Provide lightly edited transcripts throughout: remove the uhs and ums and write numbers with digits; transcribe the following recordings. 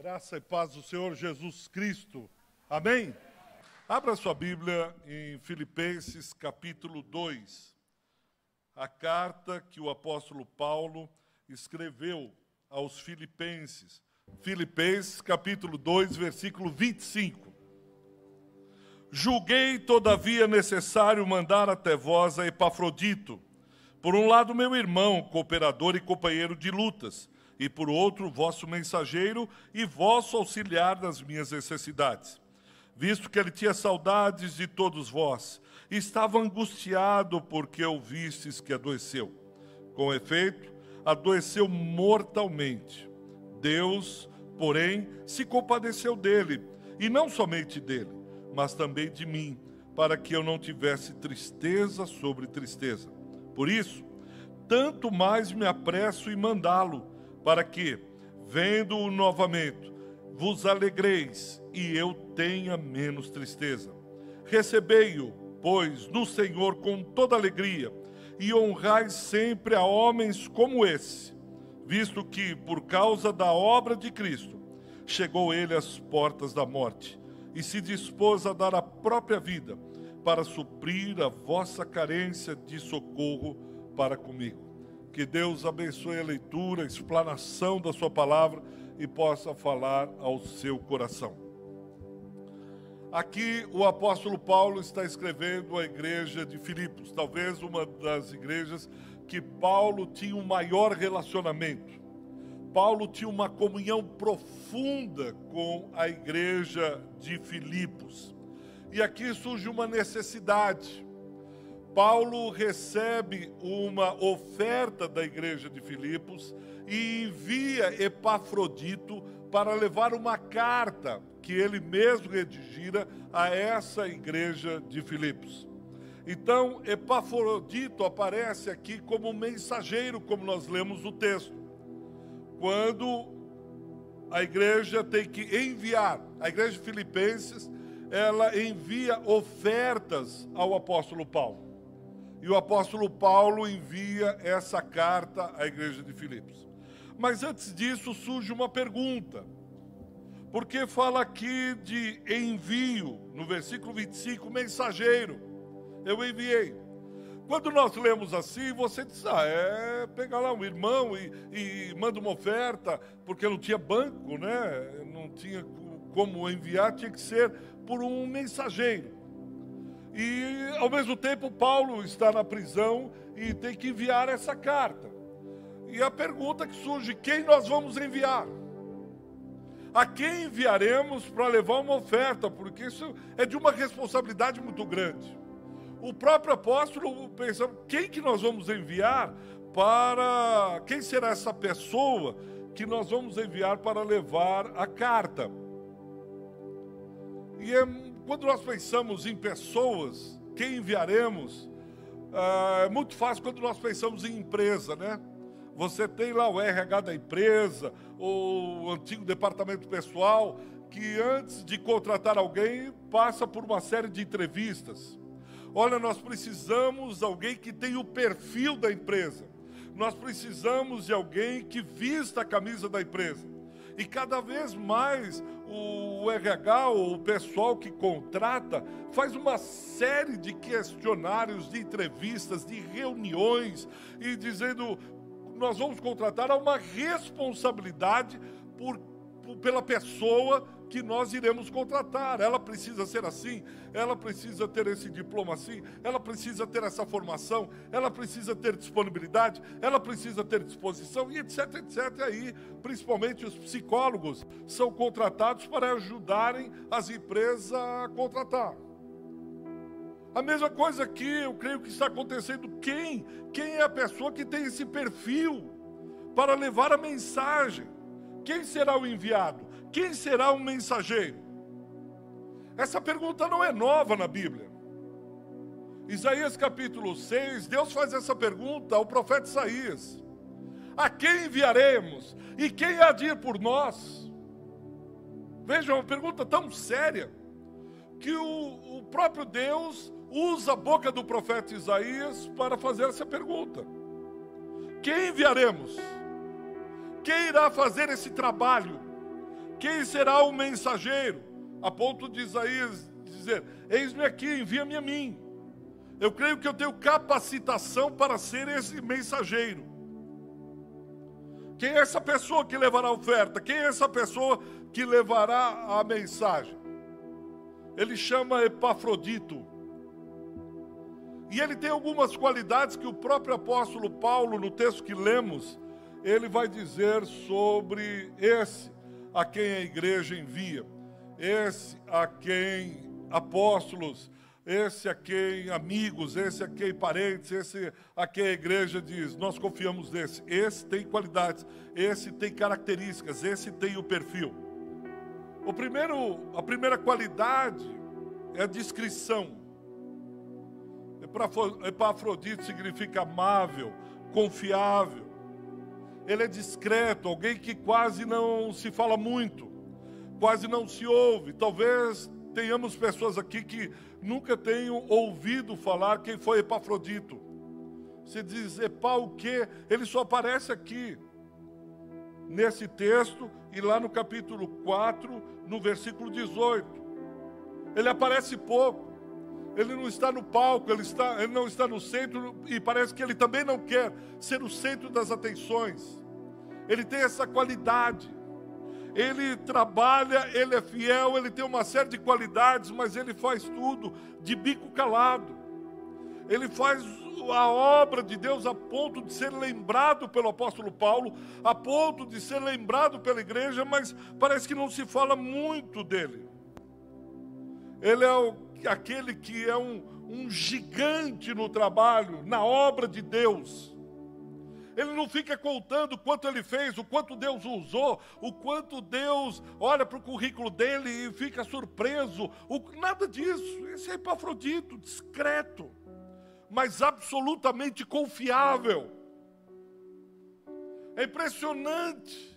Graça e paz do Senhor Jesus Cristo. Amém? Abra sua Bíblia em Filipenses capítulo 2. A carta que o apóstolo Paulo escreveu aos Filipenses. Filipenses capítulo 2, versículo 25. Julguei, todavia, necessário mandar até vós a Epafrodito, por um lado meu irmão, cooperador e companheiro de lutas, e por outro vosso mensageiro e vosso auxiliar nas minhas necessidades. Visto que ele tinha saudades de todos vós, e estava angustiado porque ouvistes que adoeceu. Com efeito, adoeceu mortalmente. Deus, porém, se compadeceu dele, e não somente dele, mas também de mim, para que eu não tivesse tristeza sobre tristeza. Por isso, tanto mais me apresso em mandá-lo, para que, vendo-o novamente, vos alegreis e eu tenha menos tristeza. Recebei-o, pois, no Senhor com toda alegria, e honrai sempre a homens como esse, visto que, por causa da obra de Cristo, chegou ele às portas da morte, e se dispôs a dar a própria vida, para suprir a vossa carência de socorro para comigo. Que Deus abençoe a leitura, a explanação da sua palavra e possa falar ao seu coração. Aqui o apóstolo Paulo está escrevendo à igreja de Filipos, talvez uma das igrejas que Paulo tinha um maior relacionamento. Paulo tinha uma comunhão profunda com a igreja de Filipos. E aqui surge uma necessidade. Paulo recebe uma oferta da igreja de Filipos e envia Epafrodito para levar uma carta que ele mesmo redigira a essa igreja de Filipos. Então, Epafrodito aparece aqui como mensageiro, como nós lemos o texto. Quando a igreja tem que enviar, a igreja de Filipenses, ela envia ofertas ao apóstolo Paulo. E o apóstolo Paulo envia essa carta à igreja de Filipos. Mas antes disso surge uma pergunta. Porque fala aqui de envio, no versículo 25, mensageiro. Eu enviei. Quando nós lemos assim, você diz, pegar lá um irmão e manda uma oferta, porque não tinha banco, né? Não tinha como enviar, tinha que ser por um mensageiro. E, ao mesmo tempo, Paulo está na prisão e tem que enviar essa carta. E a pergunta que surge, quem nós vamos enviar? A quem enviaremos para levar uma oferta? Porque isso é de uma responsabilidade muito grande. O próprio apóstolo pensa, quem que nós vamos enviar para... Quem será essa pessoa que nós vamos enviar para levar a carta? E quando nós pensamos em pessoas, quem enviaremos, é muito fácil quando nós pensamos em empresa, né? Você tem lá o RH da empresa, o antigo departamento pessoal, que antes de contratar alguém, passa por uma série de entrevistas. Olha, nós precisamos de alguém que tenha o perfil da empresa. Nós precisamos de alguém que vista a camisa da empresa. E cada vez mais o RH, ou o pessoal que contrata, faz uma série de questionários, de entrevistas, de reuniões, e dizendo, nós vamos contratar, há uma responsabilidade pela pessoa que nós iremos contratar. Ela precisa ser assim, ela precisa ter esse diploma assim, ela precisa ter essa formação, ela precisa ter disponibilidade, ela precisa ter disposição, e etc, etc. Aí, principalmente os psicólogos são contratados para ajudarem as empresas a contratar. A mesma coisa aqui, eu creio que está acontecendo. Quem é a pessoa que tem esse perfil para levar a mensagem? Quem será o enviado? Quem será o mensageiro? Essa pergunta não é nova na Bíblia. Isaías capítulo 6, Deus faz essa pergunta ao profeta Isaías. A quem enviaremos? E quem há de ir por nós? Veja, é uma pergunta tão séria que o próprio Deus usa a boca do profeta Isaías para fazer essa pergunta. Quem enviaremos? Quem irá fazer esse trabalho? Quem será o mensageiro? A ponto de Isaías dizer: eis-me aqui, envia-me a mim. Eu creio que eu tenho capacitação para ser esse mensageiro. Quem é essa pessoa que levará a oferta? Quem é essa pessoa que levará a mensagem? Ele chama Epafrodito. E ele tem algumas qualidades que o próprio apóstolo Paulo, no texto que lemos, ele vai dizer sobre esse a quem a igreja envia, esse a quem apóstolos, esse a quem amigos, esse a quem parentes, esse a quem a igreja diz: nós confiamos nesse. Esse tem qualidades, esse tem características, esse tem o perfil. A primeira qualidade é a discrição. Epafrodito significa amável, confiável. Ele é discreto, alguém que quase não se fala muito, quase não se ouve. Talvez tenhamos pessoas aqui que nunca tenham ouvido falar quem foi Epafrodito. Você diz: Epá, o quê? Ele só aparece aqui, nesse texto, e lá no capítulo 4, no versículo 18. Ele aparece pouco. Ele não está no palco, ele não está no centro, e parece que ele também não quer ser o centro das atenções. Ele tem essa qualidade. Ele trabalha, ele é fiel, ele tem uma série de qualidades, mas ele faz tudo de bico calado. Ele faz a obra de Deus a ponto de ser lembrado pelo apóstolo Paulo, a ponto de ser lembrado pela igreja, mas parece que não se fala muito dele. Ele é aquele que é um gigante no trabalho, na obra de Deus. Ele não fica contando o quanto ele fez, o quanto Deus o usou, o quanto Deus olha para o currículo dele e fica surpreso. Nada disso. Esse é Epafrodito, discreto, mas absolutamente confiável. É impressionante.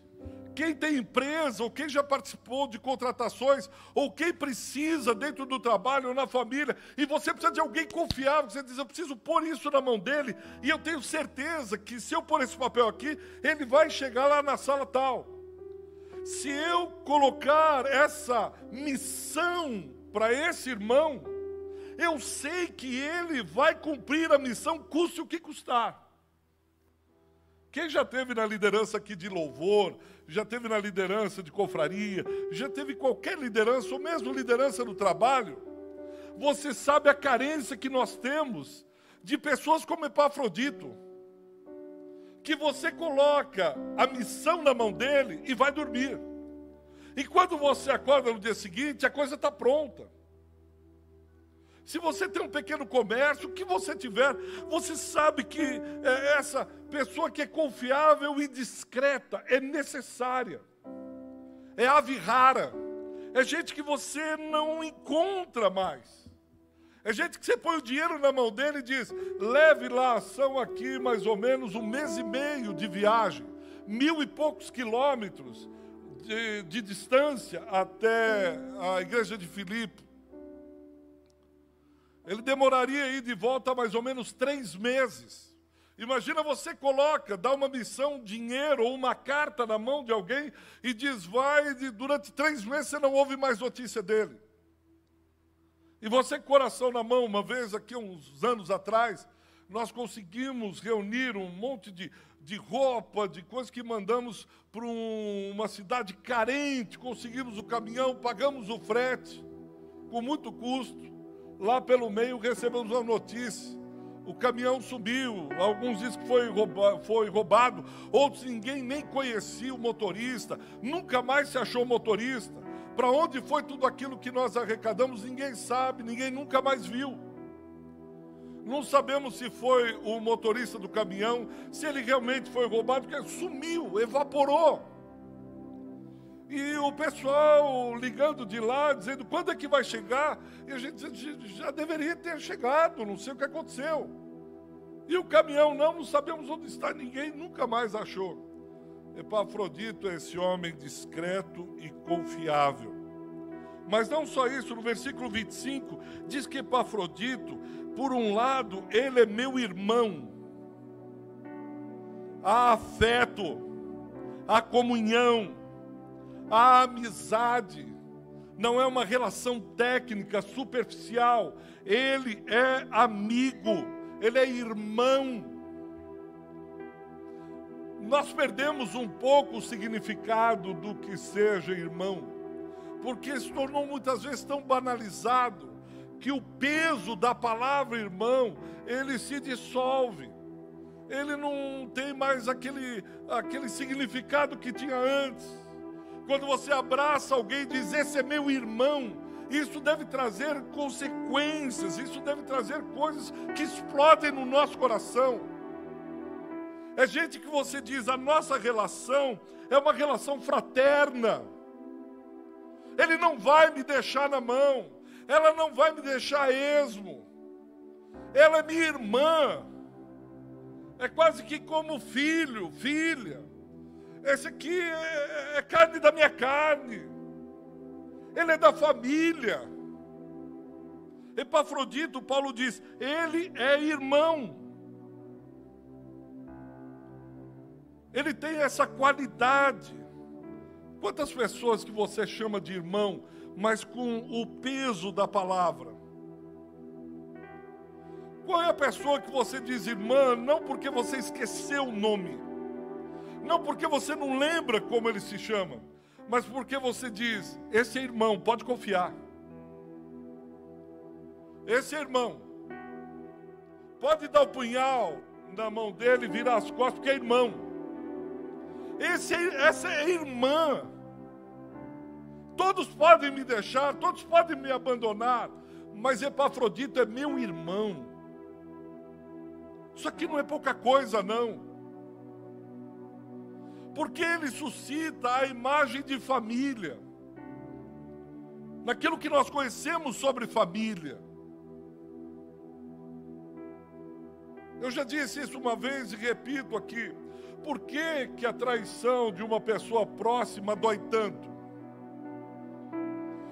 Quem tem empresa, ou quem já participou de contratações, ou quem precisa dentro do trabalho ou na família, e você precisa de alguém confiável, você diz: eu preciso pôr isso na mão dele, e eu tenho certeza que se eu pôr esse papel aqui, ele vai chegar lá na sala tal. Se eu colocar essa missão para esse irmão, eu sei que ele vai cumprir a missão, custe o que custar. Quem já teve na liderança aqui de louvor, já teve na liderança de confraria, já teve qualquer liderança, ou mesmo liderança no trabalho, você sabe a carência que nós temos de pessoas como Epafrodito, que você coloca a missão na mão dele e vai dormir. E quando você acorda no dia seguinte, a coisa está pronta. Se você tem um pequeno comércio, o que você tiver, você sabe que essa pessoa que é confiável e discreta é necessária. É ave rara. É gente que você não encontra mais. É gente que você põe o dinheiro na mão dele e diz: leve lá, são aqui mais ou menos 1 mês e meio de viagem, 1000 e poucos quilômetros de distância até a igreja de Filipe. Ele demoraria aí de volta mais ou menos 3 meses. Imagina, você dá uma missão, dinheiro ou uma carta na mão de alguém e diz: vai, e durante 3 meses você não ouve mais notícia dele. E você, coração na mão, uma vez aqui, uns anos atrás, nós conseguimos reunir um monte de roupa, de coisas que mandamos para uma cidade carente, conseguimos o caminhão, pagamos o frete, com muito custo. Lá pelo meio recebemos uma notícia: o caminhão subiu. Alguns dizem que foi roubado, outros ninguém nem conhecia o motorista, nunca mais se achou motorista. Para onde foi tudo aquilo que nós arrecadamos, ninguém sabe, ninguém nunca mais viu. Não sabemos se foi o motorista do caminhão, se ele realmente foi roubado, porque sumiu, evaporou. E o pessoal ligando de lá, dizendo: quando é que vai chegar? E a gente já deveria ter chegado, não sei o que aconteceu. E o caminhão, não sabemos onde está, ninguém nunca mais achou. Epafrodito é esse homem discreto e confiável. Mas não só isso, no versículo 25, diz que Epafrodito, por um lado, ele é meu irmão. Há afeto, há comunhão, A amizade não é uma relação técnica, superficial. Ele é amigo, ele é irmão. Nós perdemos um pouco o significado do que seja irmão, porque se tornou muitas vezes tão banalizado que o peso da palavra irmão, ele se dissolve. Ele não tem mais aquele significado que tinha antes. Quando você abraça alguém e diz, esse é meu irmão, isso deve trazer consequências, isso deve trazer coisas que explodem no nosso coração. É gente que você diz, a nossa relação é uma relação fraterna. Ele não vai me deixar na mão, ela não vai me deixar a esmo. Ela é minha irmã. É quase que como filho, filha. Esse aqui é carne da minha carne. Ele é da família. Epafrodito, Paulo diz, ele é irmão. Ele tem essa qualidade. Quantas pessoas que você chama de irmão, mas com o peso da palavra? Qual é a pessoa que você diz irmã, não porque você esqueceu o nome, não porque você não lembra como ele se chama, mas porque você diz, esse é irmão, pode confiar. Esse é irmão. Pode dar o punhal na mão dele e virar as costas, porque é irmão. Essa é irmã. Todos podem me deixar, todos podem me abandonar, mas Epafrodito é meu irmão. Isso aqui não é pouca coisa, não. Porque ele suscita a imagem de família. Naquilo que nós conhecemos sobre família. Eu já disse isso uma vez e repito aqui. Por que a traição de uma pessoa próxima dói tanto?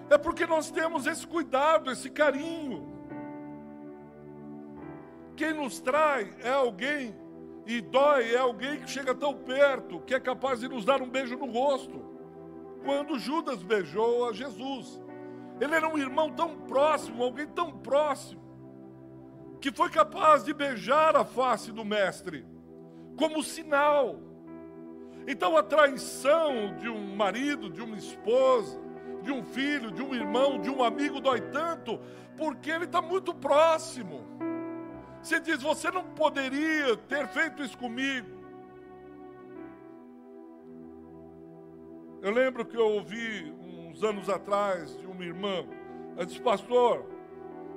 É porque nós temos esse cuidado, esse carinho. Quem nos trai é alguém, e dói é alguém que chega tão perto, que é capaz de nos dar um beijo no rosto. Quando Judas beijou a Jesus. Ele era um irmão tão próximo, alguém tão próximo, que foi capaz de beijar a face do mestre, como sinal. Então a traição de um marido, de uma esposa, de um filho, de um irmão, de um amigo dói tanto, porque ele está muito próximo. Você diz, você não poderia ter feito isso comigo. Eu lembro que eu ouvi uns anos atrás de uma irmã, ela disse, pastor,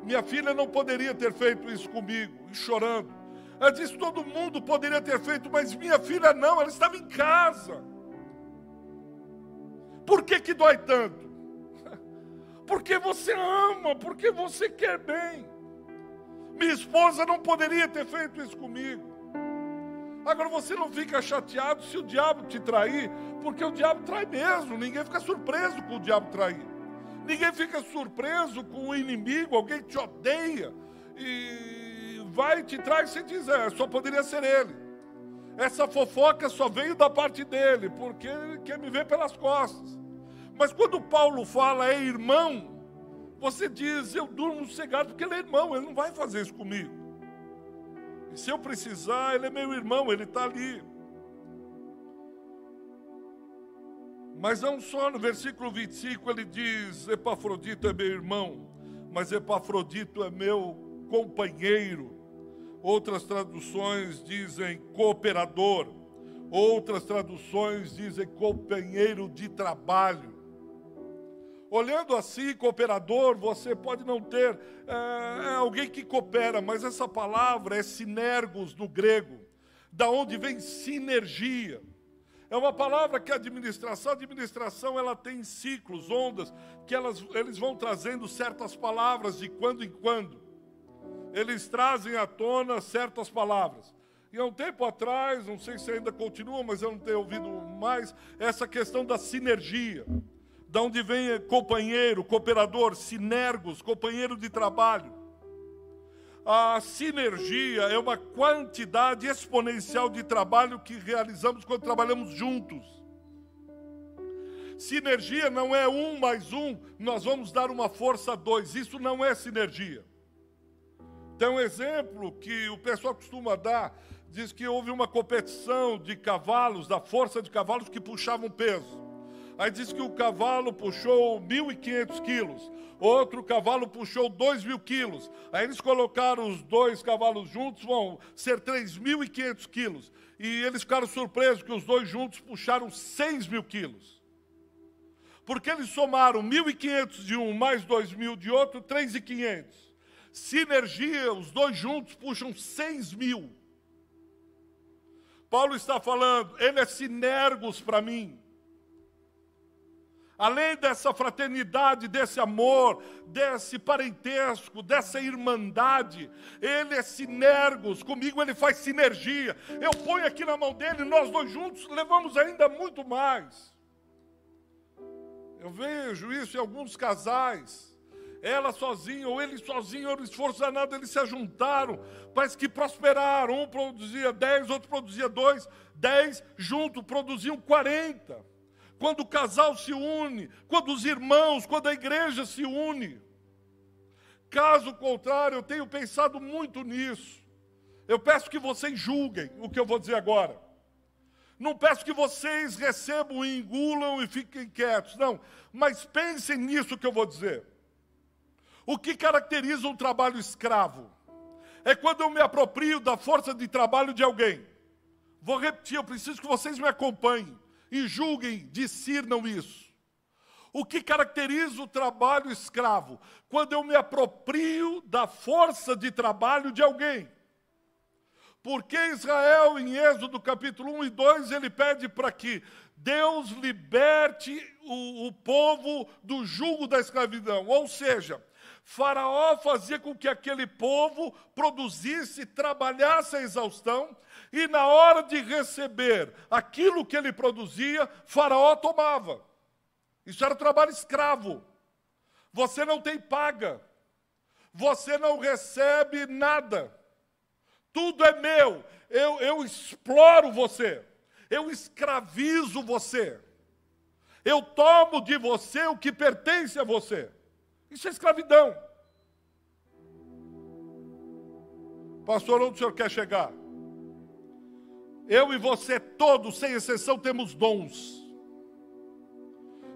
minha filha não poderia ter feito isso comigo, e chorando. Ela disse, todo mundo poderia ter feito, mas minha filha não, ela estava em casa. Por que dói tanto? Porque você ama, porque você quer bem. Minha esposa não poderia ter feito isso comigo. Agora você não fica chateado se o diabo te trair, porque o diabo trai mesmo, ninguém fica surpreso com o diabo trair. Ninguém fica surpreso com o inimigo, alguém que te odeia, e vai e te trai, você diz, só poderia ser ele. Essa fofoca só veio da parte dele, porque ele quer me ver pelas costas. Mas quando Paulo fala é irmão, você diz, eu durmo sossegado, porque ele é irmão, ele não vai fazer isso comigo. E se eu precisar, ele é meu irmão, ele está ali. Mas não só no versículo 25 ele diz, Epafrodito é meu irmão, mas Epafrodito é meu companheiro. Outras traduções dizem cooperador, outras traduções dizem companheiro de trabalho. Olhando assim, cooperador, você pode não ter alguém que coopera, mas essa palavra é sinergos no grego, da onde vem sinergia. É uma palavra que a administração ela tem ciclos, ondas, que eles vão trazendo certas palavras de quando em quando. Eles trazem à tona certas palavras. E há um tempo atrás, não sei se ainda continua, mas eu não tenho ouvido mais, essa questão da sinergia. Da onde vem companheiro, cooperador, sinergos, companheiro de trabalho. A sinergia é uma quantidade exponencial de trabalho que realizamos quando trabalhamos juntos. Sinergia não é 1 mais 1, nós vamos dar uma força a 2. Isso não é sinergia. Tem um exemplo que o pessoal costuma dar, diz que houve uma competição de cavalos, da força de cavalos que puxavam peso. Aí diz que o cavalo puxou 1.500 quilos, outro cavalo puxou 2.000 quilos. Aí eles colocaram os 2 cavalos juntos, vão ser 3.500 quilos. E eles ficaram surpresos que os 2 juntos puxaram 6.000 quilos. Porque eles somaram 1.500 de um mais 2.000 de outro, 3.500. Sinergia, os 2 juntos puxam 6.000. Paulo está falando, ele é sinergos para mim. Além dessa fraternidade, desse amor, desse parentesco, dessa irmandade, ele é sinergos, comigo ele faz sinergia. Eu ponho aqui na mão dele, nós 2 juntos levamos ainda muito mais. Eu vejo isso em alguns casais, ela sozinha ou ele sozinho, era um esforço danado, eles se ajuntaram, parece que prosperaram, um produzia 10, outro produzia 2, 10 juntos produziam 40. Quando o casal se une, quando os irmãos, quando a igreja se une. Caso contrário, eu tenho pensado muito nisso. Eu peço que vocês julguem o que eu vou dizer agora. Não peço que vocês recebam e engulam e fiquem quietos, não. Mas pensem nisso que eu vou dizer. O que caracteriza um trabalho escravo? É quando eu me aproprio da força de trabalho de alguém. Vou repetir, eu preciso que vocês me acompanhem. E julguem, discernam isso. O que caracteriza o trabalho escravo? Quando eu me aproprio da força de trabalho de alguém. Porque Israel, em Êxodo capítulo 1 e 2, ele pede para que Deus liberte o povo do jugo da escravidão. Ou seja, Faraó fazia com que aquele povo produzisse, trabalhasse a exaustão, e na hora de receber aquilo que ele produzia, Faraó tomava. Isso era trabalho escravo. Você não tem paga. Você não recebe nada. Tudo é meu. Eu exploro você. Eu escravizo você. Eu tomo de você o que pertence a você. Isso é escravidão. Pastor, onde o senhor quer chegar? Eu e você todos, sem exceção, temos dons.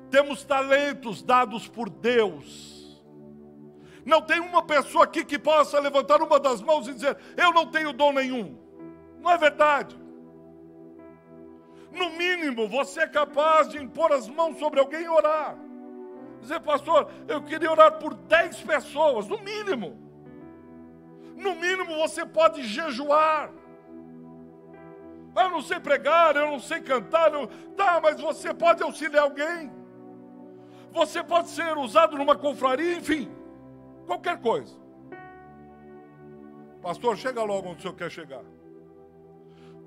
Temos talentos dados por Deus. Não tem uma pessoa aqui que possa levantar uma das mãos e dizer, eu não tenho dom nenhum. Não é verdade. No mínimo, você é capaz de impor as mãos sobre alguém e orar. Dizer, pastor, eu queria orar por 10 pessoas, no mínimo. No mínimo, você pode jejuar. Eu não sei pregar, eu não sei cantar. Tá, mas você pode auxiliar alguém. Você pode ser usado numa confraria, enfim. Qualquer coisa. Pastor, chega logo onde o senhor quer chegar.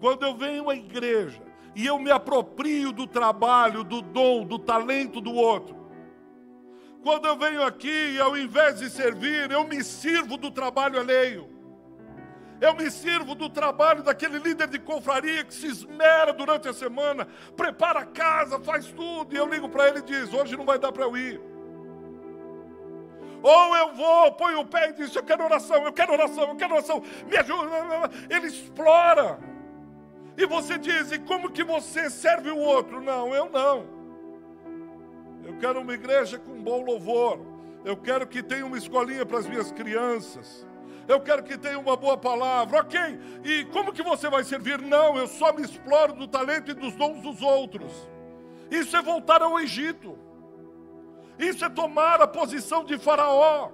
Quando eu venho à igreja e eu me aproprio do trabalho, do dom, do talento do outro. Quando eu venho aqui e ao invés de servir, eu me sirvo do trabalho alheio. Eu me sirvo do trabalho daquele líder de confraria que se esmera durante a semana, prepara a casa, faz tudo, e eu ligo para ele e diz, hoje não vai dar para eu ir. Ou eu vou, ponho o pé e diz, eu quero oração, eu quero oração, eu quero oração, me ajuda. Ele explora. E você diz, e como que você serve o outro? Não, eu não. Eu quero uma igreja com bom louvor. Eu quero que tenha uma escolinha para as minhas crianças. Eu quero que tenha uma boa palavra. Ok, e como que você vai servir? Não, eu só me exploro do talento e dos dons dos outros. Isso é voltar ao Egito. Isso é tomar a posição de Faraó.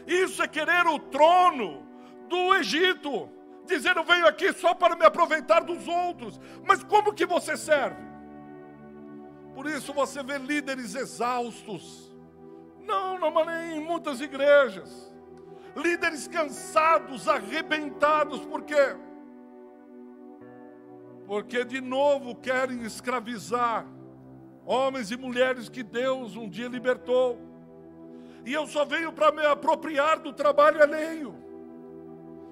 Isso é querer o trono do Egito. Dizer, eu venho aqui só para me aproveitar dos outros. Mas como que você serve? Por isso você vê líderes exaustos. Não, mas em muitas igrejas. Líderes cansados, arrebentados, por quê? Porque de novo querem escravizar homens e mulheres que Deus um dia libertou. E eu só venho para me apropriar do trabalho alheio.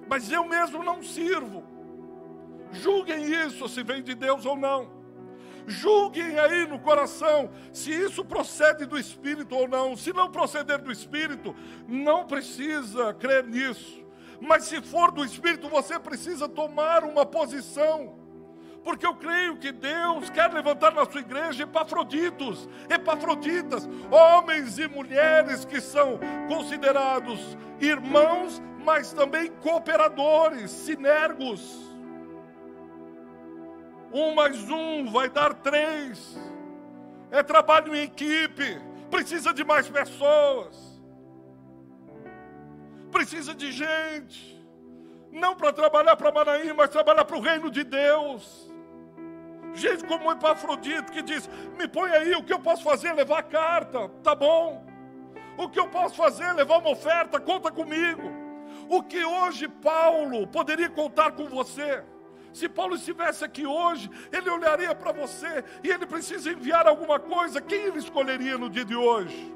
Mas eu mesmo não sirvo. Julguem isso, se vem de Deus ou não. Julguem aí no coração se isso procede do Espírito ou não. Se não proceder do Espírito, não precisa crer nisso. Mas se for do Espírito, você precisa tomar uma posição. Porque eu creio que Deus quer levantar na sua igreja epafroditas, homens e mulheres que são considerados irmãos, mas também cooperadores, sinergos. 1 mais 1 vai dar 3. É trabalho em equipe. Precisa de mais pessoas. Precisa de gente. Não para trabalhar para Manaim, mas trabalhar para o reino de Deus. Gente como Epafrodito que diz: me põe aí, o que eu posso fazer? Levar a carta, tá bom. O que eu posso fazer? Levar uma oferta, conta comigo. O que hoje Paulo poderia contar com você? Se Paulo estivesse aqui hoje, ele olharia para você e ele precisa enviar alguma coisa. Quem ele escolheria no dia de hoje?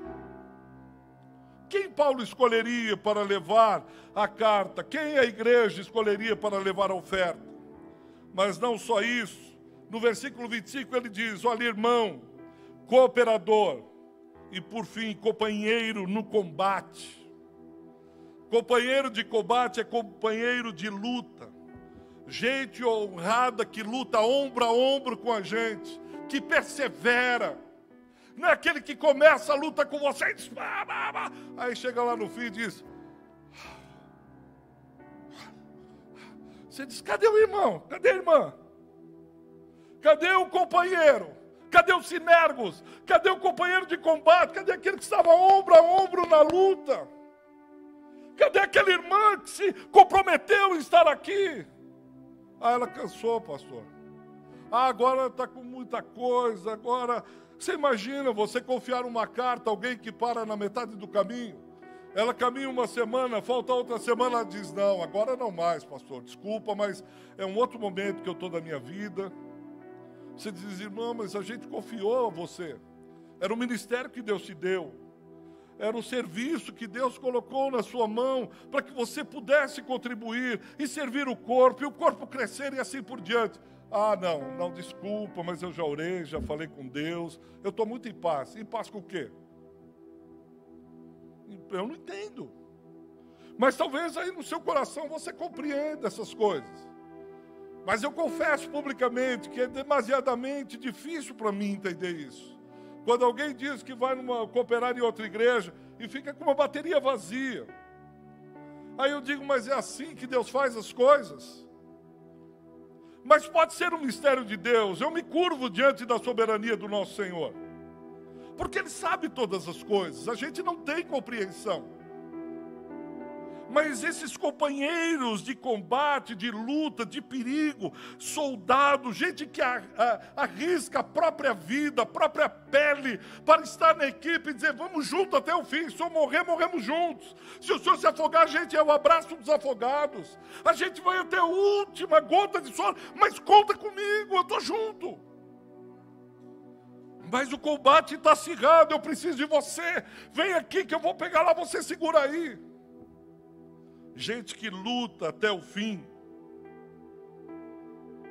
Quem Paulo escolheria para levar a carta? Quem a igreja escolheria para levar a oferta? Mas não só isso. No versículo 25 ele diz: olha, irmão, cooperador e por fim companheiro no combate. Companheiro de combate é companheiro de luta. Gente honrada que luta ombro a ombro com a gente, que persevera. Não é aquele que começa a luta com você e diz, aí chega lá no fim e diz, você diz, cadê o irmão? Cadê a irmã? Cadê o companheiro? Cadê os sinergos? Cadê o companheiro de combate? Cadê aquele que estava ombro a ombro na luta? Cadê aquela irmã que se comprometeu em estar aqui? Ah, ela cansou, pastor. Ah, agora está com muita coisa. Agora, você imagina você confiar uma carta a alguém que para na metade do caminho? Ela caminha uma semana, falta outra semana, ela diz, não, agora não mais, pastor. Desculpa, mas é um outro momento que eu estou da minha vida. Você diz, irmão, mas a gente confiou a você. Era o ministério que Deus te deu. Era o serviço que Deus colocou na sua mão para que você pudesse contribuir e servir o corpo, e o corpo crescer e assim por diante. Ah, não, desculpa, mas eu já orei, já falei com Deus, eu estou muito em paz. Em paz com o quê? Eu não entendo. Mas talvez aí no seu coração você compreenda essas coisas. Mas eu confesso publicamente que é demasiadamente difícil para mim entender isso. Quando alguém diz que vai cooperar em outra igreja e fica com uma bateria vazia. Aí eu digo, mas é assim que Deus faz as coisas? Mas pode ser um mistério de Deus. Eu me curvo diante da soberania do nosso Senhor. Porque Ele sabe todas as coisas. A gente não tem compreensão. Mas esses companheiros de combate, de luta, de perigo, soldados, gente que arrisca a própria vida, a própria pele, para estar na equipe e dizer, vamos juntos até o fim, se eu morrer, morremos juntos. Se o senhor se afogar, a gente é o abraço dos afogados. A gente vai até a última gota de suor, mas conta comigo, eu estou junto. Mas o combate está acirrado, eu preciso de você. Vem aqui que eu vou pegar lá, você segura aí. Gente que luta até o fim.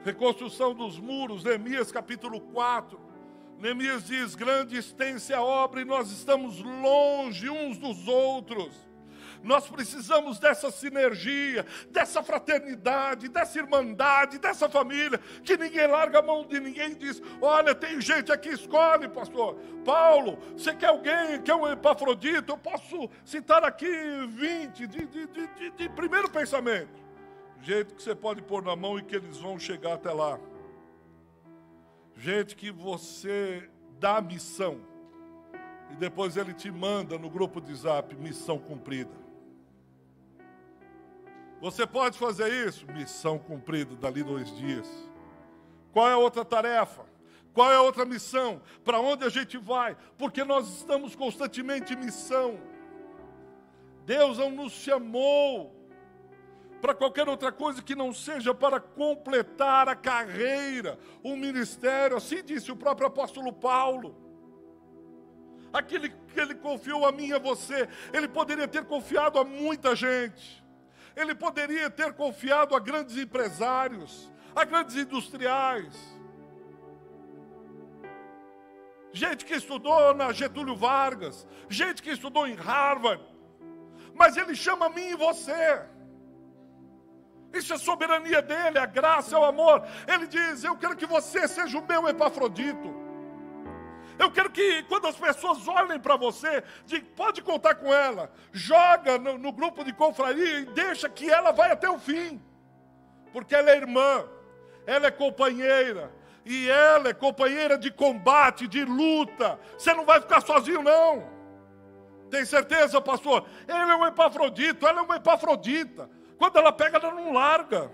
Reconstrução dos muros, Neemias capítulo 4. Neemias diz, grande e extensa a obra e nós estamos longe uns dos outros. Nós precisamos dessa sinergia, dessa fraternidade, dessa irmandade, dessa família, que ninguém larga a mão de ninguém e diz, olha, tem gente aqui, escolhe, pastor. Paulo, você quer alguém, quer um Epafrodito? Eu posso citar aqui 20 de primeiro pensamento. Gente que você pode pôr na mão e que eles vão chegar até lá. Gente que você dá a missão. E depois ele te manda no grupo de Zap, missão cumprida. Você pode fazer isso? Missão cumprida, dali 2 dias. Qual é a outra tarefa? Qual é a outra missão? Para onde a gente vai? Porque nós estamos constantemente em missão. Deus não nos chamou para qualquer outra coisa que não seja para completar a carreira, o ministério. Assim disse o próprio apóstolo Paulo. Aquele que ele confiou a mim e a você, ele poderia ter confiado a muita gente. Ele poderia ter confiado a grandes empresários, a grandes industriais. gente que estudou na Getúlio Vargas, gente que estudou em Harvard, mas Ele chama a mim e você. Isso é soberania dEle, a graça, é o amor. Ele diz, eu quero que você seja o meu Epafrodito. Eu quero que quando as pessoas olhem para você, digam, pode contar com ela. Joga no grupo de confraria e deixa que ela vai até o fim. Porque ela é irmã, ela é companheira. E ela é companheira de combate, de luta. Você não vai ficar sozinho, não. Tem certeza, pastor? Ele é um Epafrodito, ela é uma Epafrodita. Quando ela pega, ela não larga.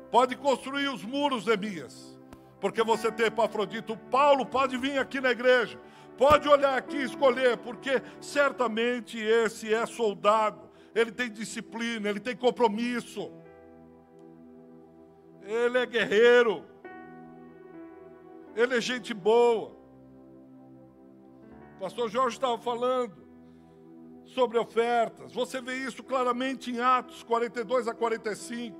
Pode construir os muros, Neemias. Porque você tem Epafrodito. Paulo pode vir aqui na igreja. Pode olhar aqui e escolher. Porque certamente esse é soldado. Ele tem disciplina, ele tem compromisso. Ele é guerreiro. Ele é gente boa. O pastor Jorge estava falando sobre ofertas. Você vê isso claramente em Atos 42 a 45.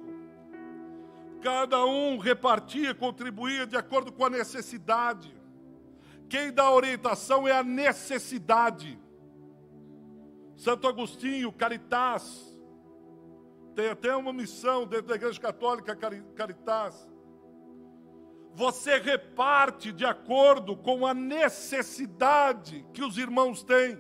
Cada um repartia, contribuía de acordo com a necessidade. Quem dá orientação é a necessidade. Santo Agostinho, Caritas. Tem até uma missão dentro da Igreja Católica, Caritas. Você reparte de acordo com a necessidade que os irmãos têm.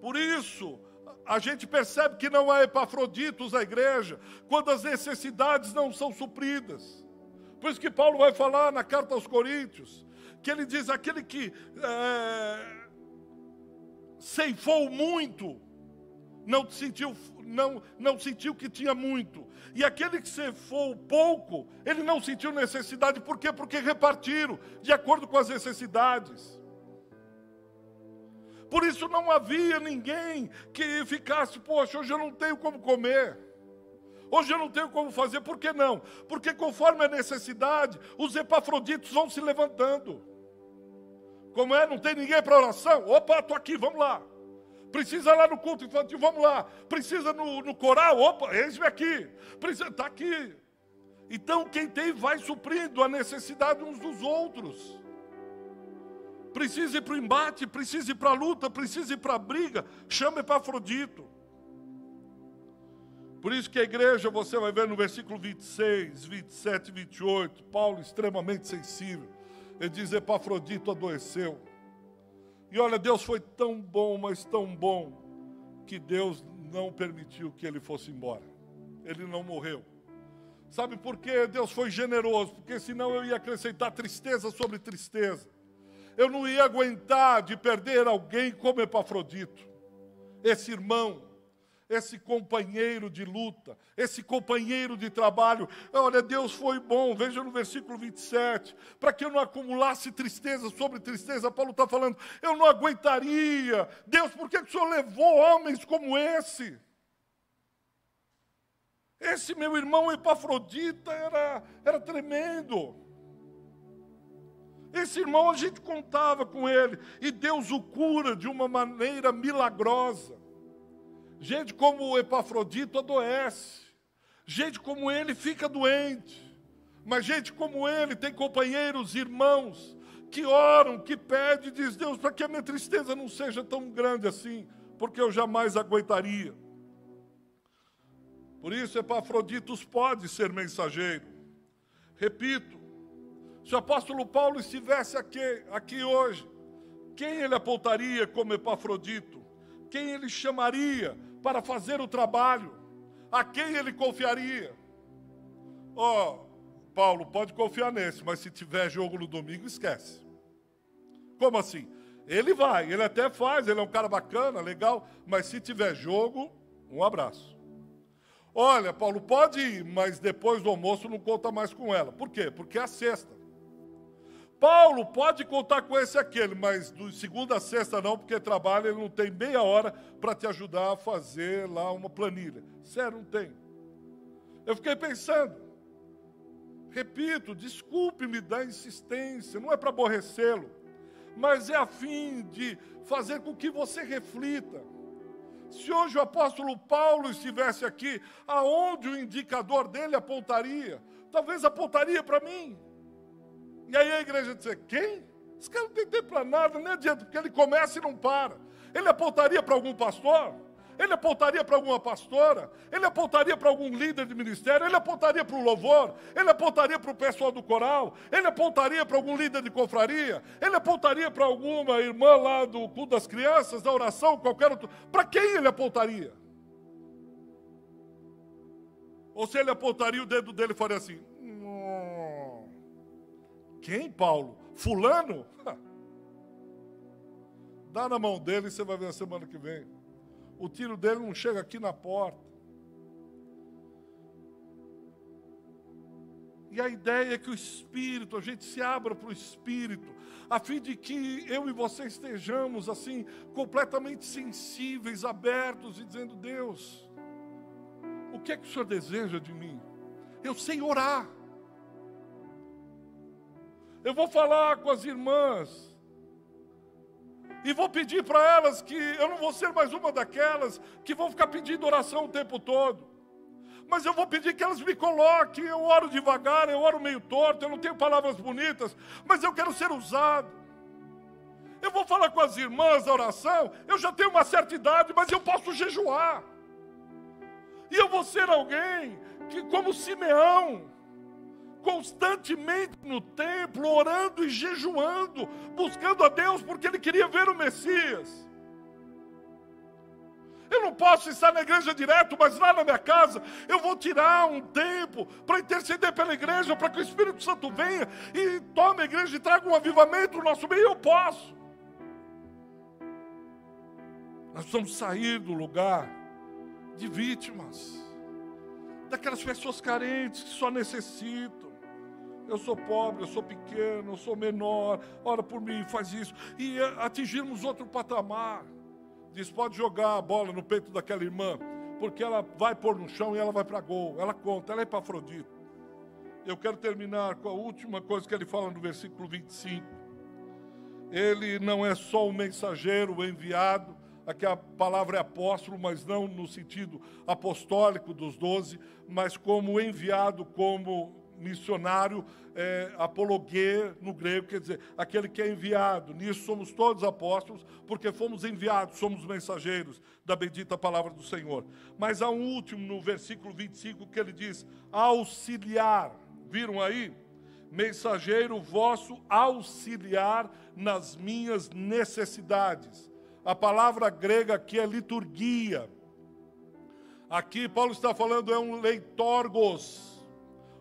Por isso, a gente percebe que não há Epafroditos na igreja, quando as necessidades não são supridas. Por isso que Paulo vai falar na carta aos Coríntios, que ele diz, aquele que ceifou muito, não sentiu que tinha muito. E aquele que ceifou pouco, ele não sentiu necessidade. Por quê? Porque repartiram de acordo com as necessidades. Por isso não havia ninguém que ficasse, poxa, hoje eu não tenho como comer. Hoje eu não tenho como fazer. Por que não? Porque conforme a necessidade, os Epafroditos vão se levantando. Como é? Não tem ninguém para oração? Opa, estou aqui, vamos lá. Precisa lá no culto infantil, vamos lá. Precisa no coral, opa, eis-me aqui. Precisa, está aqui. Então quem tem vai suprindo a necessidade uns dos outros. Precisa ir para o embate, precisa ir para a luta, precisa ir para a briga. Chama Epafrodito. Por isso que a igreja, você vai ver no versículo 26, 27 e 28, Paulo extremamente sensível. Ele diz, Epafrodito adoeceu. E olha, Deus foi tão bom, mas tão bom, que Deus não permitiu que ele fosse embora. Ele não morreu. Sabe por quê? Deus foi generoso, porque senão eu ia acrescentar tristeza sobre tristeza. Eu não ia aguentar de perder alguém como Epafrodito. Esse irmão, esse companheiro de luta, esse companheiro de trabalho. Olha, Deus foi bom, veja no versículo 27, para que eu não acumulasse tristeza sobre tristeza. Paulo está falando, eu não aguentaria. Deus, por que o Senhor levou homens como esse? Esse meu irmão Epafrodita era tremendo. Esse irmão, a gente contava com ele, e Deus o cura de uma maneira milagrosa. Gente como o Epafrodito adoece. Gente como ele fica doente. Mas gente como ele tem companheiros, irmãos, que oram, que pedem, e diz, Deus, para que a minha tristeza não seja tão grande assim, porque eu jamais aguentaria. Por isso, Epafroditos pode ser mensageiro. Repito, se o apóstolo Paulo estivesse aqui hoje, quem ele apontaria como Epafrodito? Quem ele chamaria para fazer o trabalho? A quem ele confiaria? Paulo, pode confiar nesse, mas se tiver jogo no domingo, esquece. Como assim? Ele vai, ele até faz, ele é um cara bacana, legal, mas se tiver jogo, um abraço. Olha, Paulo, pode ir, mas depois do almoço não conta mais com ela. Por quê? Porque é a sexta. Paulo pode contar com esse e aquele, mas de segunda a sexta não, porque trabalha, ele não tem meia hora para te ajudar a fazer lá uma planilha. Sério, não tem. Eu fiquei pensando, repito, desculpe-me da insistência, não é para aborrecê-lo, mas é a fim de fazer com que você reflita. Se hoje o apóstolo Paulo estivesse aqui, aonde o indicador dele apontaria? Talvez apontaria para mim. E aí a igreja diz, quem? Esse cara não tem tempo para nada, nem adianta, porque ele começa e não para. Ele apontaria para algum pastor? Ele apontaria para alguma pastora? Ele apontaria para algum líder de ministério? Ele apontaria para o louvor? Ele apontaria para o pessoal do coral? Ele apontaria para algum líder de confraria? Ele apontaria para alguma irmã lá do culto das crianças, da oração, qualquer outro? Para quem ele apontaria? Ou se ele apontaria o dedo dele e faria assim, quem, Paulo? Fulano? Dá na mão dele e você vai ver a semana que vem. O tiro dele não chega aqui na porta. E a ideia é que o Espírito, a gente se abra para o Espírito, a fim de que eu e você estejamos assim, completamente sensíveis, abertos e dizendo, Deus, o que é que o Senhor deseja de mim? Eu sei orar. Eu vou falar com as irmãs. E vou pedir para elas que eu não vou ser mais uma daquelas que vão ficar pedindo oração o tempo todo. Mas eu vou pedir que elas me coloquem, eu oro devagar, eu oro meio torto, eu não tenho palavras bonitas, mas eu quero ser usado. Eu vou falar com as irmãs da oração, eu já tenho uma certa idade, mas eu posso jejuar. E eu vou ser alguém que, como Simeão, constantemente no templo, orando e jejuando, buscando a Deus, porque ele queria ver o Messias. Eu não posso estar na igreja direto, mas lá na minha casa, eu vou tirar um tempo para interceder pela igreja, para que o Espírito Santo venha e tome a igreja e traga um avivamento no nosso meio. Eu posso. Nós precisamos sair do lugar de vítimas, daquelas pessoas carentes que só necessitam. Eu sou pobre, eu sou pequeno, eu sou menor, ora por mim, faz isso. E atingirmos outro patamar. Diz, pode jogar a bola no peito daquela irmã, porque ela vai pôr no chão e ela vai para gol. Ela conta, ela é Epafrodita. Eu quero terminar com a última coisa que ele fala no versículo 25. Ele não é só o mensageiro, o enviado. Aqui a palavra é apóstolo, mas não no sentido apostólico dos 12, mas como enviado, como missionário, apologuê no grego, quer dizer, aquele que é enviado. Nisso somos todos apóstolos, porque fomos enviados, somos mensageiros da bendita palavra do Senhor. Mas há um último no versículo 25 que ele diz, auxiliar. Viram aí? Mensageiro vosso auxiliar nas minhas necessidades. A palavra grega aqui é liturgia. Aqui Paulo está falando é um leitorgos.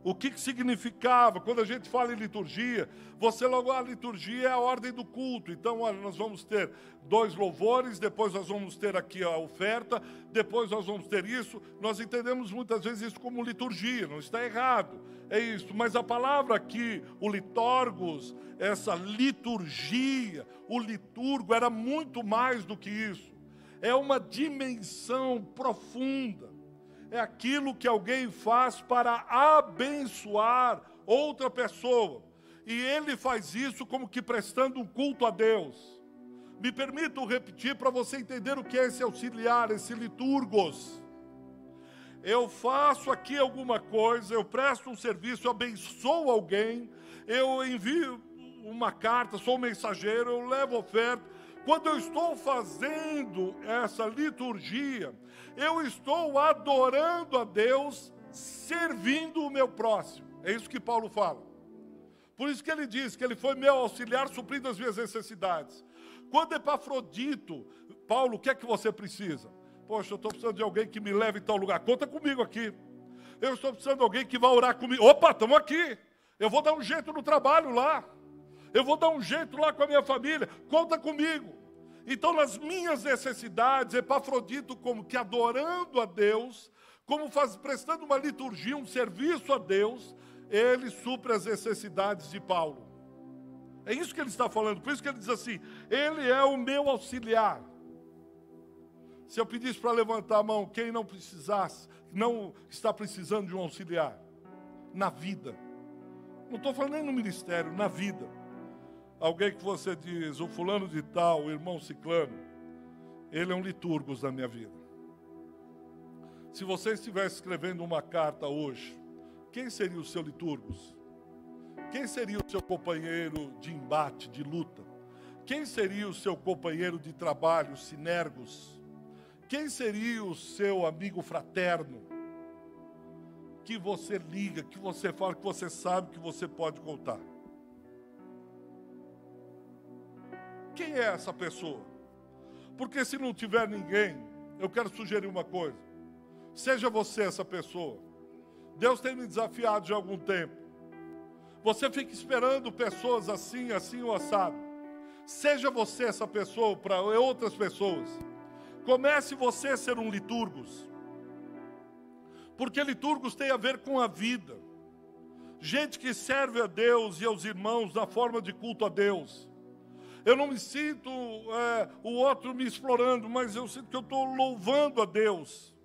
O que significava? Quando a gente fala em liturgia, você logo, a liturgia é a ordem do culto. Então, olha, nós vamos ter 2 louvores, depois nós vamos ter aqui a oferta, depois nós vamos ter isso. Nós entendemos muitas vezes isso como liturgia, não está errado, é isso. Mas a palavra aqui, o litorgos, essa liturgia, o liturgo era muito mais do que isso. É uma dimensão profunda. É aquilo que alguém faz para abençoar outra pessoa. E ele faz isso como que prestando um culto a Deus. Me permitam repetir para você entender o que é esse auxiliar, esse liturgos. Eu faço aqui alguma coisa, eu presto um serviço, eu abençoo alguém, eu envio uma carta, sou um mensageiro, eu levo oferta. Quando eu estou fazendo essa liturgia, eu estou adorando a Deus, servindo o meu próximo. É isso que Paulo fala. Por isso que ele diz que ele foi meu auxiliar, suprindo as minhas necessidades. Quando Epafrodito, Paulo, o que é que você precisa? Poxa, eu estou precisando de alguém que me leve em tal lugar. Conta comigo aqui. Eu estou precisando de alguém que vá orar comigo. Opa, estamos aqui. Eu vou dar um jeito no trabalho lá. Eu vou dar um jeito lá com a minha família. Conta comigo. Então, nas minhas necessidades, Epafrodito, como que adorando a Deus, como prestando uma liturgia, um serviço a Deus, ele supre as necessidades de Paulo. É isso que ele está falando. Por isso que ele diz assim, ele é o meu auxiliar. Se eu pedisse para levantar a mão, quem não precisasse, não está precisando de um auxiliar? Na vida. Não estou falando nem no ministério, na vida. Alguém que você diz, o fulano de tal, o irmão ciclano, ele é um liturgos na minha vida. Se você estivesse escrevendo uma carta hoje, quem seria o seu liturgos? Quem seria o seu companheiro de embate, de luta? Quem seria o seu companheiro de trabalho, sinergos? Quem seria o seu amigo fraterno? Que você liga, que você fala, que você sabe que você pode contar. Quem é essa pessoa? Porque se não tiver ninguém, eu quero sugerir uma coisa. Seja você essa pessoa. Deus tem me desafiado de algum tempo. Você fica esperando pessoas assim, assim ou assado. Seja você essa pessoa para outras pessoas. Comece você a ser um liturgos. Porque liturgos tem a ver com a vida. Gente que serve a Deus e aos irmãos na forma de culto a Deus. Eu não me sinto o outro me explorando, mas eu sinto que eu estou louvando a Deus.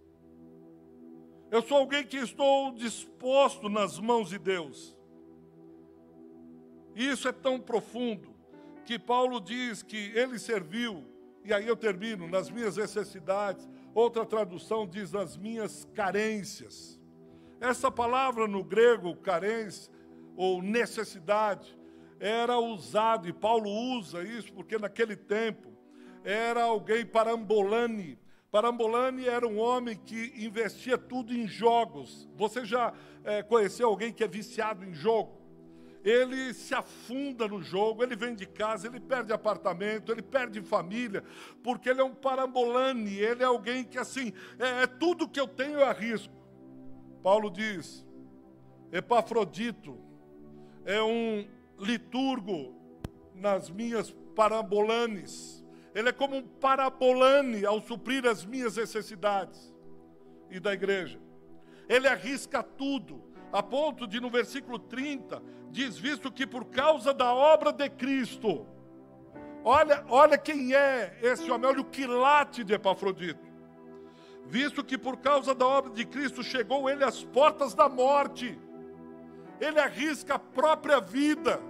Eu sou alguém que estou disposto nas mãos de Deus. E isso é tão profundo que Paulo diz que ele serviu, e aí eu termino, nas minhas necessidades. Outra tradução diz nas minhas carências. Essa palavra no grego, carência ou necessidade, era usado, e Paulo usa isso porque naquele tempo era alguém parambolani. Parambolani era um homem que investia tudo em jogos. Você já conheceu alguém que é viciado em jogo? Ele se afunda no jogo, ele vende casa, ele perde apartamento, ele perde família, porque ele é um parambolani, ele é alguém que assim, tudo que eu tenho eu arrisco. Paulo diz, Epafrodito é um liturgo nas minhas parabolanes. Ele é como um parabolane ao suprir as minhas necessidades e da igreja. Ele arrisca tudo, a ponto de no versículo 30, diz, visto que por causa da obra de Cristo, olha quem é esse homem, olha o quilate de Epafrodito. Visto que por causa da obra de Cristo chegou ele às portas da morte. Ele arrisca a própria vida.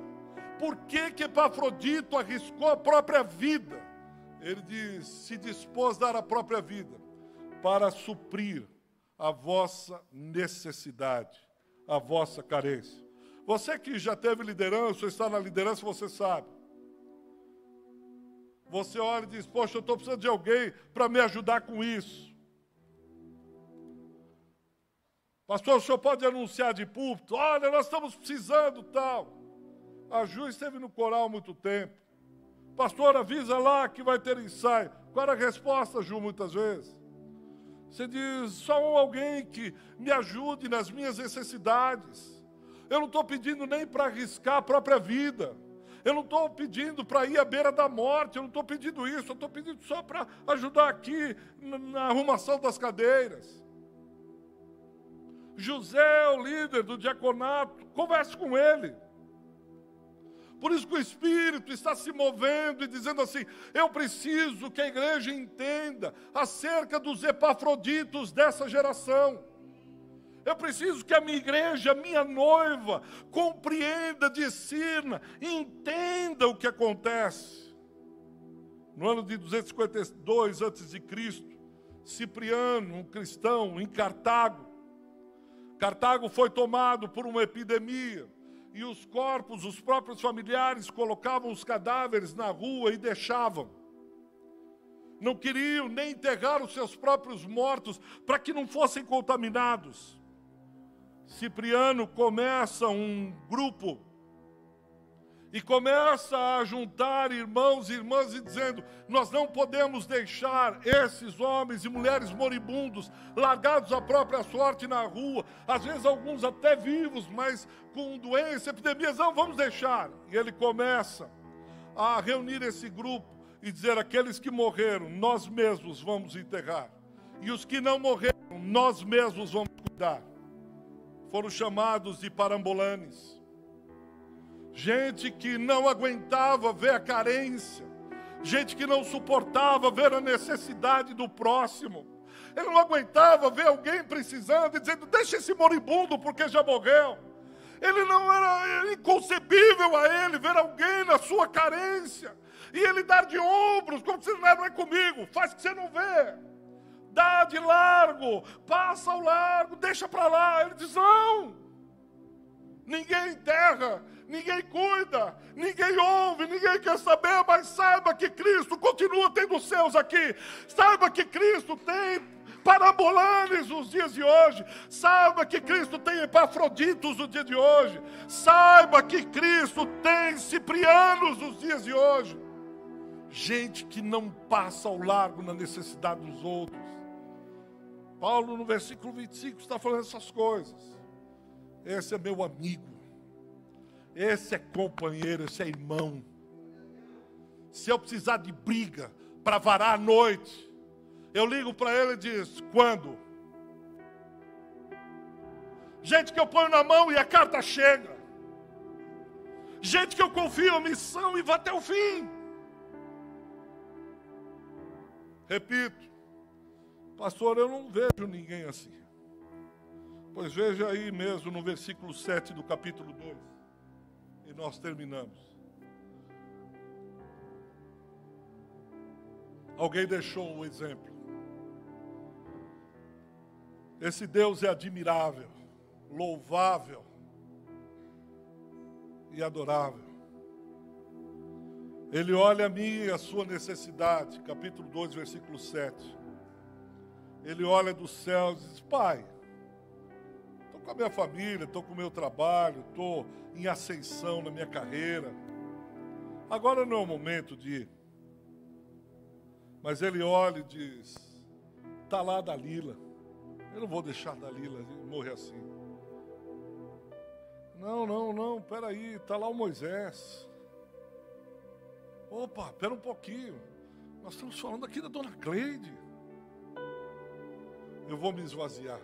Por que Epafrodito arriscou a própria vida? Ele diz, se dispôs a dar a própria vida para suprir a vossa necessidade, a vossa carência. Você que já teve liderança, ou está na liderança, você sabe. Você olha e diz, poxa, eu estou precisando de alguém para me ajudar com isso. Pastor, o senhor pode anunciar de púlpito? Olha, nós estamos precisando tal. A Ju esteve no coral há muito tempo. Pastor, avisa lá que vai ter ensaio. Qual era a resposta, Ju, muitas vezes? Você diz, só alguém que me ajude nas minhas necessidades. Eu não estou pedindo nem para arriscar a própria vida. Eu não estou pedindo para ir à beira da morte. Eu não estou pedindo isso. Eu estou pedindo só para ajudar aqui na arrumação das cadeiras. José, o líder do diaconato, converse com ele. Por isso que o Espírito está se movendo e dizendo assim, eu preciso que a igreja entenda acerca dos Epafroditos dessa geração. Eu preciso que a minha igreja, a minha noiva, compreenda, discirna, entenda o que acontece. No ano de 252 a.C., Cipriano, um cristão, em Cartago foi tomado por uma epidemia e os corpos, os próprios familiares colocavam os cadáveres na rua e deixavam. Não queriam nem enterrar os seus próprios mortos para que não fossem contaminados. Cipriano começa um grupo e começa a juntar irmãos e irmãs e dizendo, nós não podemos deixar esses homens e mulheres moribundos largados à própria sorte na rua, às vezes alguns até vivos, mas com doença, epidemias, não vamos deixar. E ele começa a reunir esse grupo e dizer, aqueles que morreram, nós mesmos vamos enterrar. E os que não morreram, nós mesmos vamos cuidar. Foram chamados de parambolanes. Gente que não aguentava ver a carência. Gente que não suportava ver a necessidade do próximo. Ele não aguentava ver alguém precisando e dizendo, deixa esse moribundo porque já morreu. Ele não era inconcebível a ele ver alguém na sua carência. E ele dar de ombros, como se não é comigo, faz que você não vê. Dá de largo, passa ao largo, deixa para lá. Ele diz, não. ninguém enterra, ninguém cuida, ninguém ouve, ninguém quer saber, mas saiba que Cristo continua tendo os seus aqui. Saiba que Cristo tem parabolanes nos dias de hoje. Saiba que Cristo tem Epafroditos no dia de hoje. Saiba que Cristo tem Ciprianos nos dias de hoje. Gente que não passa ao largo na necessidade dos outros. Paulo, no versículo 25, está falando essas coisas. Esse é meu amigo. Esse é companheiro, esse é irmão. Se eu precisar de briga para varar a noite, eu ligo para ele e diz, quando? Gente que eu ponho na mão e a carta chega. Gente que eu confio a missão e vai até o fim. Repito, pastor, eu não vejo ninguém assim. Pois veja aí mesmo no versículo 7 do capítulo 2. E nós terminamos. Alguém deixou o exemplo. Esse Deus é admirável, louvável e adorável. Ele olha a mim e a sua necessidade, capítulo 2, versículo 7. Ele olha dos céus e diz, Pai, estou com a minha família, estou com o meu trabalho, estou em ascensão na minha carreira. Agora não é o momento de ir. Mas ele olha e diz, está lá a Dalila. Eu não vou deixar a Dalila morrer assim. Não, peraí, está lá o Moisés. Opa, espera um pouquinho. Nós estamos falando aqui da dona Cleide. Eu vou me esvaziar.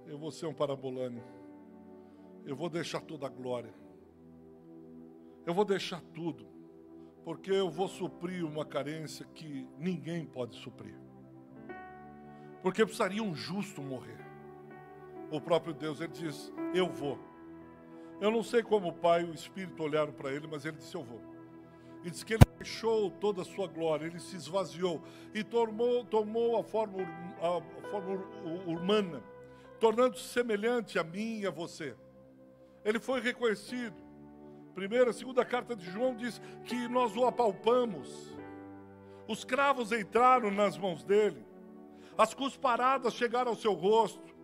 Eu vou ser um parabolane. Eu vou deixar toda a glória. Eu vou deixar tudo. Porque eu vou suprir uma carência que ninguém pode suprir. Porque precisaria um justo morrer. O próprio Deus, ele diz, eu vou. Eu não sei como o Pai e o Espírito olharam para ele, mas ele disse, eu vou. E diz que ele deixou toda a sua glória, ele se esvaziou e tomou a forma humana, tornando-se semelhante a mim e a você. Ele foi reconhecido. Primeira, segunda carta de João diz que nós o apalpamos. Os cravos entraram nas mãos dele. As cusparadas chegaram ao seu rosto.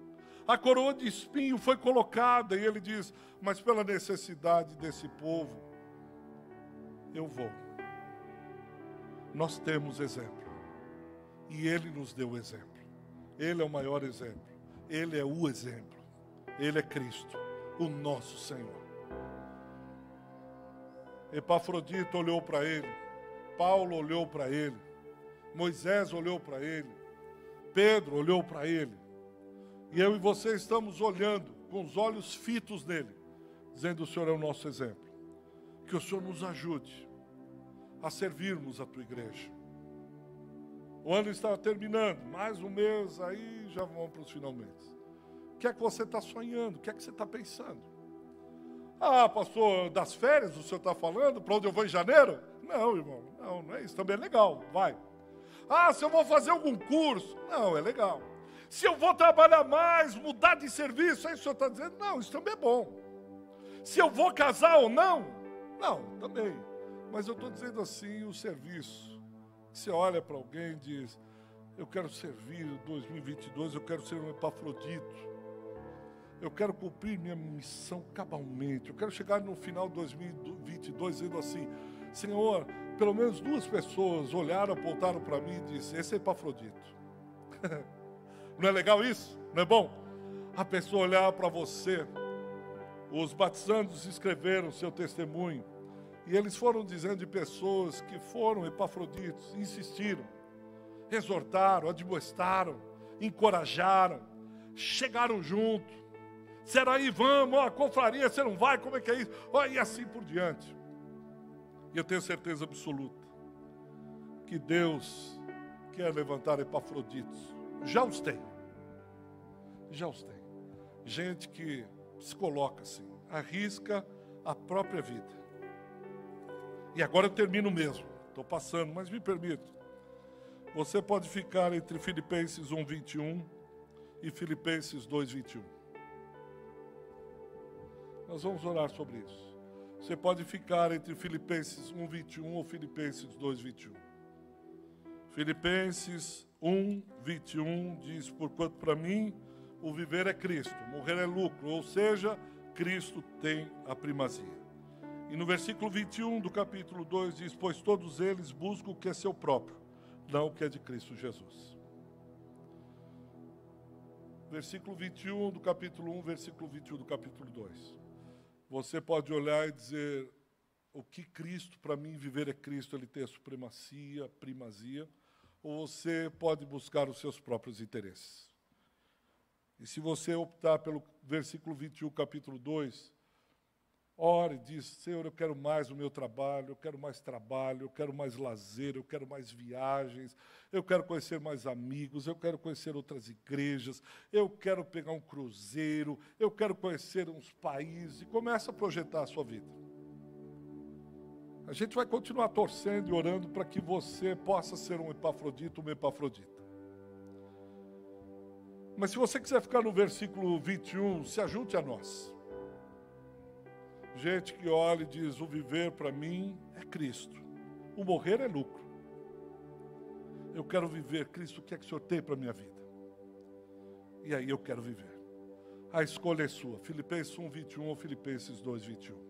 A coroa de espinho foi colocada. E ele diz, mas pela necessidade desse povo, eu vou. Nós temos exemplo. E ele nos deu o exemplo. Ele é o maior exemplo. Ele é o exemplo. Ele é Cristo, o nosso Senhor. Epafrodito olhou para ele. Paulo olhou para ele. Moisés olhou para ele. Pedro olhou para ele. E eu e você estamos olhando com os olhos fitos nele, dizendo, o Senhor é o nosso exemplo. Que o Senhor nos ajude a servirmos a tua igreja. O ano está terminando, mais um mês, aí já vamos para os finalmente. O que é que você está sonhando? O que é que você está pensando? Ah, pastor, das férias o senhor está falando? Para onde eu vou em janeiro? Não, irmão, não é isso. Também é legal, vai. Ah, se eu vou fazer algum curso? Não, é legal. Se eu vou trabalhar mais, mudar de serviço, aí o senhor está dizendo? Não, isso também é bom. Se eu vou casar ou não? Não, também. Mas eu estou dizendo assim, o serviço. Você olha para alguém e diz, eu quero servir em 2022, eu quero ser um Epafrodito. Eu quero cumprir minha missão cabalmente. Eu quero chegar no final de 2022 dizendo assim, Senhor, pelo menos 2 pessoas olharam, apontaram para mim e disseram, esse é Epafrodito. Não é legal isso? Não é bom? A pessoa olhar para você. Os batizandos escreveram seu testemunho. E eles foram dizendo de pessoas que foram Epafroditos, insistiram, exortaram, admoestaram, encorajaram, chegaram junto. Disseram aí, vamos, ó, confraria, você não vai, como é que é isso? Ó, e assim por diante. E eu tenho certeza absoluta que Deus quer levantar Epafroditos. Já os tem. Já os tem. Gente que se coloca assim, arrisca a própria vida. E agora eu termino mesmo. Estou passando, mas me permita. Você pode ficar entre Filipenses 1:21 e Filipenses 2:21. Nós vamos orar sobre isso. Você pode ficar entre Filipenses 1:21 ou Filipenses 2:21. Filipenses 1:21 diz: porquanto para mim o viver é Cristo, morrer é lucro, ou seja, Cristo tem a primazia. E no versículo 21 do capítulo 2 diz: pois todos eles buscam o que é seu próprio, não o que é de Cristo Jesus. Versículo 21 do capítulo 1, versículo 21 do capítulo 2. Você pode olhar e dizer: o que Cristo, para mim, viver é Cristo, ele tem a supremacia, a primazia, ou você pode buscar os seus próprios interesses. E se você optar pelo versículo 21, capítulo 2, ore e diz: Senhor, eu quero mais o meu trabalho, eu quero mais lazer, eu quero mais viagens, eu quero conhecer mais amigos, eu quero conhecer outras igrejas, eu quero pegar um cruzeiro, eu quero conhecer uns países, e começa a projetar a sua vida. A gente vai continuar torcendo e orando para que você possa ser um Epafrodito, uma Epafrodita. Mas se você quiser ficar no versículo 21, se ajunte a nós. Gente que olha e diz: o viver para mim é Cristo, o morrer é lucro. Eu quero viver, Cristo, o que é que o Senhor tem para a minha vida? E aí eu quero viver. A escolha é sua, Filipenses 1:21 ou Filipenses 2:21.